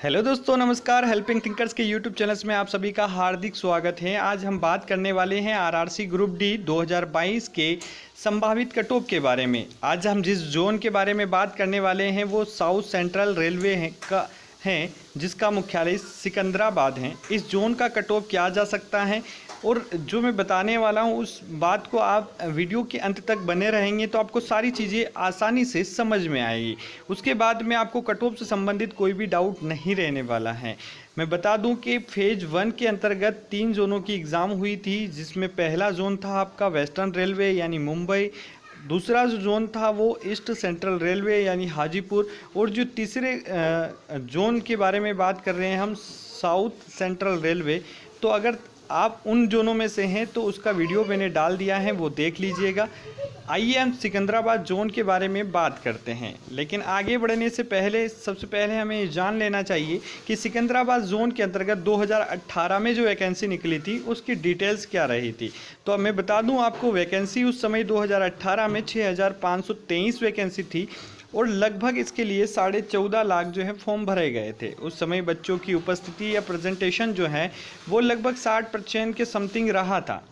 Hello दोस्तों, नमस्कार। Helping thinkers के यूट्यूब चैनल्स में आप सभी का हार्दिक स्वागत है। आज हम बात करने वाले हैं आरआरसी ग्रुप डी 2022 के संभावित कटऑफ के बारे में। आज हम जिस जोन के बारे में बात करने वाले हैं वो साउथ सेंट्रल रेलवे है जिसका मुख्यालय सिकंदराबाद है। इस जोन का कटऑफ क्या जा सकता है और जो मैं बताने वाला हूँ उस बात को आप वीडियो के अंत तक बने रहेंगे तो आपको सारी चीज़ें आसानी से समझ में आएगी। उसके बाद में आपको कटऑफ से संबंधित कोई भी डाउट नहीं रहने वाला है। मैं बता दूं कि फेज 1 के अंतर्गत 3 जोनों की एग्ज़ाम हुई थी, जिसमें पहला जोन था आपका वेस्टर्न रेलवे यानी मुंबई, दूसरा जो जोन था वो ईस्ट सेंट्रल रेलवे यानी हाजीपुर, और जो तीसरे जोन के बारे में बात कर रहे हैं हम साउथ सेंट्रल रेलवे। तो अगर आप उन जोनों में से हैं तो उसका वीडियो मैंने डाल दिया है, वो देख लीजिएगा। आइए हम सिकंदराबाद जोन के बारे में बात करते हैं, लेकिन आगे बढ़ने से पहले सबसे पहले हमें ये जान लेना चाहिए कि सिकंदराबाद जोन के अंतर्गत 2018 में जो वैकेंसी निकली थी उसकी डिटेल्स क्या रही थी। तो अब मैं बता दूं आपको, वैकेंसी उस समय 2018 में 6523 वैकेंसी थी और लगभग इसके लिए 14.5 लाख जो है फॉर्म भरे गए थे। उस समय बच्चों की उपस्थिति या प्रेजेंटेशन जो है वो लगभग 60% के समथिंग रहा था।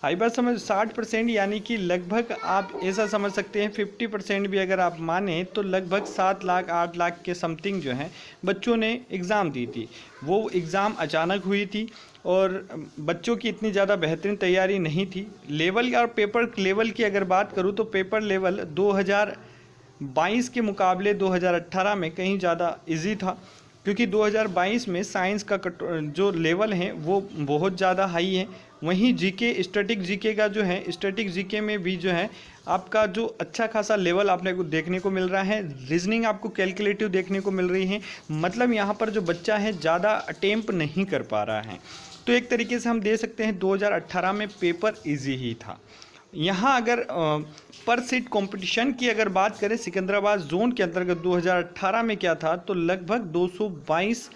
आई बात समझ, 60% यानी कि लगभग आप ऐसा समझ सकते हैं 50% भी अगर आप माने तो लगभग 7 लाख 8 लाख के समथिंग जो है बच्चों ने एग्ज़ाम दी थी। वो एग्ज़ाम अचानक हुई थी और बच्चों की इतनी ज़्यादा बेहतरीन तैयारी नहीं थी। लेवल और पेपर लेवल की अगर बात करूँ तो पेपर लेवल 2022 के मुकाबले 2018 में कहीं ज़्यादा इजी था, क्योंकि 2022 में साइंस का जो लेवल है वो बहुत ज़्यादा हाई है। वहीं जीके स्टैटिक जीके का जो है, स्टैटिक जीके में भी जो है आपका जो अच्छा खासा लेवल आपने को देखने को मिल रहा है। रीजनिंग आपको कैलकुलेटिव देखने को मिल रही है, मतलब यहाँ पर जो बच्चा है ज़्यादा अटेम्प्ट नहीं कर पा रहा है। तो एक तरीके से हम दे सकते हैं 2018 में पेपर ईजी ही था। यहाँ अगर पर सीट कंपटीशन की अगर बात करें सिकंदराबाद जोन के अंतर्गत 2018 में क्या था, तो लगभग 222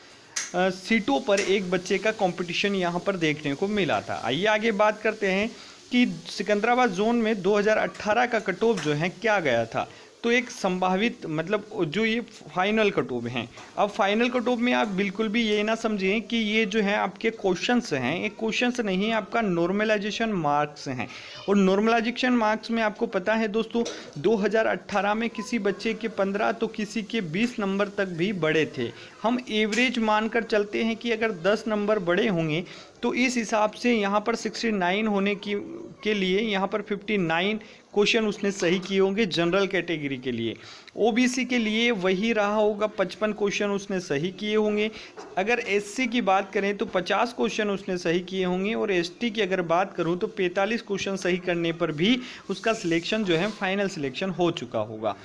सीटों पर एक बच्चे का कंपटीशन यहाँ पर देखने को मिला था। आइए आगे बात करते हैं कि सिकंदराबाद जोन में 2018 का कट ऑफ जो है क्या गया था। तो एक संभावित मतलब जो ये फाइनल कट ऑफ हैं, अब फाइनल कट ऑफ में आप बिल्कुल भी ये ना समझें कि ये जो है आपके क्वेश्चंस हैं, ये क्वेश्चंस नहीं, आपका नॉर्मलाइजेशन मार्क्स हैं। और नॉर्मलाइजेशन मार्क्स में आपको पता है दोस्तों, 2018 में किसी बच्चे के 15 तो किसी के 20 नंबर तक भी बढ़े थे। हम एवरेज मानकर चलते हैं कि अगर 10 नंबर बढ़े होंगे तो इस हिसाब से यहाँ पर 69 होने के लिए यहाँ पर 59 क्वेश्चन उसने सही किए होंगे जनरल कैटेगरी के लिए। ओबीसी के लिए वही रहा होगा, 55 क्वेश्चन उसने सही किए होंगे। अगर एससी की बात करें तो 50 क्वेश्चन उसने सही किए होंगे, और एसटी की अगर बात करूं तो 45 क्वेश्चन सही करने पर भी उसका सिलेक्शन जो है फाइनल सिलेक्शन हो चुका होगा।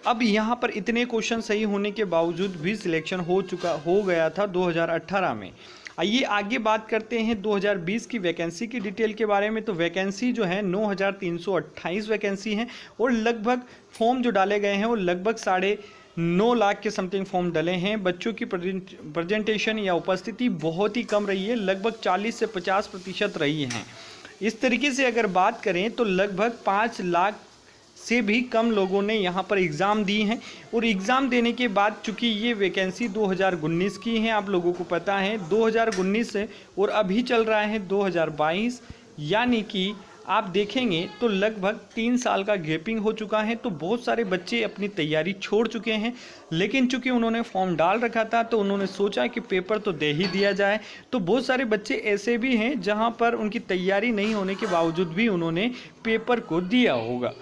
अब यहाँ पर इतने क्वेश्चन सही होने के बावजूद भी सिलेक्शन हो गया था 2018 में। आइए आगे बात करते हैं 2020 की वैकेंसी की डिटेल के बारे में। तो वैकेंसी जो है 9328 वैकेंसी हैं और लगभग फॉर्म जो डाले गए हैं वो लगभग 9.5 लाख के समथिंग फॉर्म डले हैं। बच्चों की प्रेजेंटेशन या उपस्थिति बहुत ही कम रही है, लगभग 40 से 50% रही हैं। इस तरीके से अगर बात करें तो लगभग 5 लाख से भी कम लोगों ने यहाँ पर एग्ज़ाम दी हैं। और एग्ज़ाम देने के बाद चूँकि ये वैकेंसी 2019 की हैं, आप लोगों को पता है 2019 से, और अभी चल रहा है 2022, यानी कि आप देखेंगे तो लगभग 3 साल का गैपिंग हो चुका है। तो बहुत सारे बच्चे अपनी तैयारी छोड़ चुके हैं, लेकिन चूंकि उन्होंने फॉर्म डाल रखा था तो उन्होंने सोचा कि पेपर तो दे ही दिया जाए। तो बहुत सारे बच्चे ऐसे भी हैं जहां पर उनकी तैयारी नहीं होने के बावजूद भी उन्होंने पेपर को दिया होगा।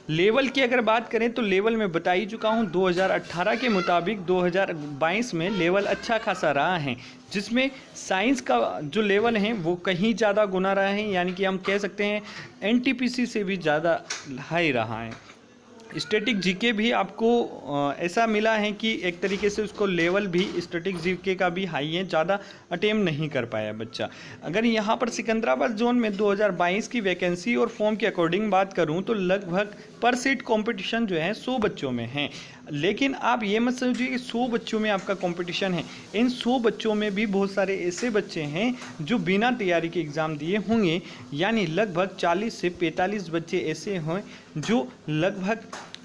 लेवल की अगर बात करें तो लेवल में बता ही चुका हूं, 2018 के मुताबिक 2022 में लेवल अच्छा खासा रहा है, जिसमें साइंस का जो लेवल है वो कहीं ज़्यादा गुना रहा है, यानी कि हम कह सकते हैं एनटीपीसी से भी ज़्यादा हाई रहा है। स्टैटिक जीके भी आपको ऐसा मिला है कि एक तरीके से उसको लेवल भी स्टैटिक जीके का भी हाई है, ज़्यादा अटेम्प्ट नहीं कर पाया बच्चा। अगर यहाँ पर सिकंदराबाद जोन में 2022 की वैकेंसी और फॉर्म के अकॉर्डिंग बात करूँ तो लगभग पर सीट कंपटीशन जो है 100 बच्चों में है। लेकिन आप ये मत समझिए कि 100 बच्चों में आपका कंपटीशन है। इन 100 बच्चों में भी बहुत सारे ऐसे बच्चे हैं जो बिना तैयारी के एग्ज़ाम दिए होंगे, यानी लगभग 40 से 45 बच्चे ऐसे हैं जो लगभग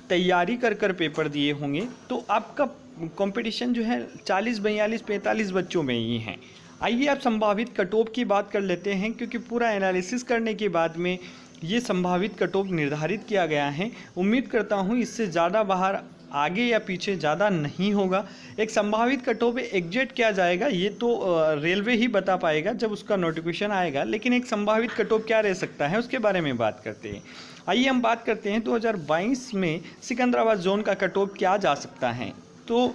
तैयारी कर पेपर दिए होंगे। तो आपका कंपटीशन जो है 40, 42, 45 बच्चों में ही है। आइए आप संभावित कट ऑफ की बात कर लेते हैं, क्योंकि पूरा एनालिसिस करने के बाद में ये संभावित कट ऑफ निर्धारित किया गया है। उम्मीद करता हूँ इससे ज़्यादा बाहर आगे या पीछे ज़्यादा नहीं होगा। एक संभावित कट ऑफ एग्जैक्ट क्या जाएगा ये तो रेलवे ही बता पाएगा जब उसका नोटिफिकेशन आएगा, लेकिन एक संभावित कट ऑफ क्या रह सकता है उसके बारे में बात करते हैं। आइए हम बात करते हैं 2022 में सिकंदराबाद जोन का कट ऑफ क्या जा सकता है। तो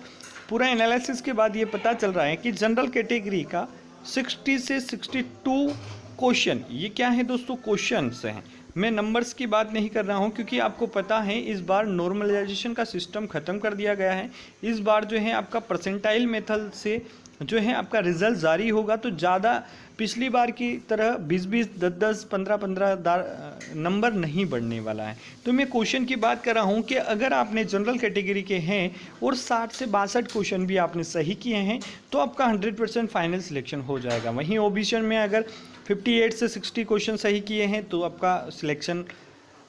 पूरा एनालिसिस के बाद ये पता चल रहा है कि जनरल कैटेगरी का 60 से 62 क्वेश्चन, ये क्या है दोस्तों, क्वेश्चंस हैं। मैं नंबर्स की बात नहीं कर रहा हूं, क्योंकि आपको पता है इस बार नॉर्मलाइजेशन का सिस्टम ख़त्म कर दिया गया है। इस बार जो है आपका परसेंटाइल मेथड से जो है आपका रिजल्ट जारी होगा, तो ज़्यादा पिछली बार की तरह 20-20, 10-10, 15-15 नंबर नहीं बढ़ने वाला है। तो मैं क्वेश्चन की बात कर रहा हूँ कि अगर आपने जनरल कैटेगरी के हैं और 60 से 62 क्वेश्चन भी आपने सही किए हैं तो आपका 100% फाइनल सिलेक्शन हो जाएगा। वहीं ओबीसी में अगर 58 से 60 क्वेश्चन सही किए हैं तो आपका सिलेक्शन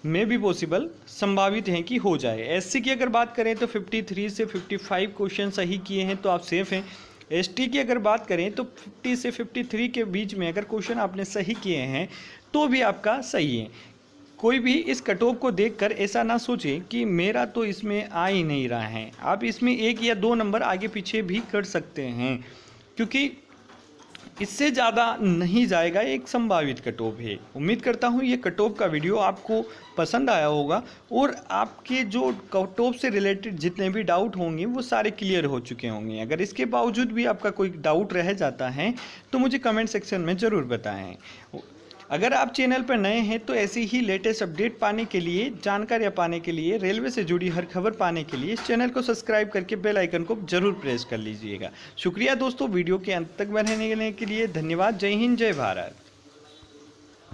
में भी पॉसिबल संभावित है कि हो जाए। एससी की अगर बात करें तो 53 से 55 क्वेश्चन सही किए हैं तो आप सेफ हैं। एसटी की अगर बात करें तो 50 से 53 के बीच में अगर क्वेश्चन आपने सही किए हैं तो भी आपका सही है। कोई भी इस कट ऑफ को देखकर ऐसा ना सोचे कि मेरा तो इसमें आ ही नहीं रहा है। आप इसमें 1 या 2 नंबर आगे पीछे भी कर सकते हैं, क्योंकि इससे ज़्यादा नहीं जाएगा। एक संभावित कट ऑफ है। उम्मीद करता हूँ ये कट ऑफ का वीडियो आपको पसंद आया होगा और आपके जो कट ऑफ से रिलेटेड जितने भी डाउट होंगे वो सारे क्लियर हो चुके होंगे। अगर इसके बावजूद भी आपका कोई डाउट रह जाता है तो मुझे कमेंट सेक्शन में ज़रूर बताएं। अगर आप चैनल पर नए हैं तो ऐसी ही लेटेस्ट अपडेट पाने के लिए, जानकारियाँ पाने के लिए, रेलवे से जुड़ी हर खबर पाने के लिए इस चैनल को सब्सक्राइब करके बेल आइकन को जरूर प्रेस कर लीजिएगा। शुक्रिया दोस्तों, वीडियो के अंत तक बने रहने के लिए धन्यवाद। जय हिंद, जय भारत।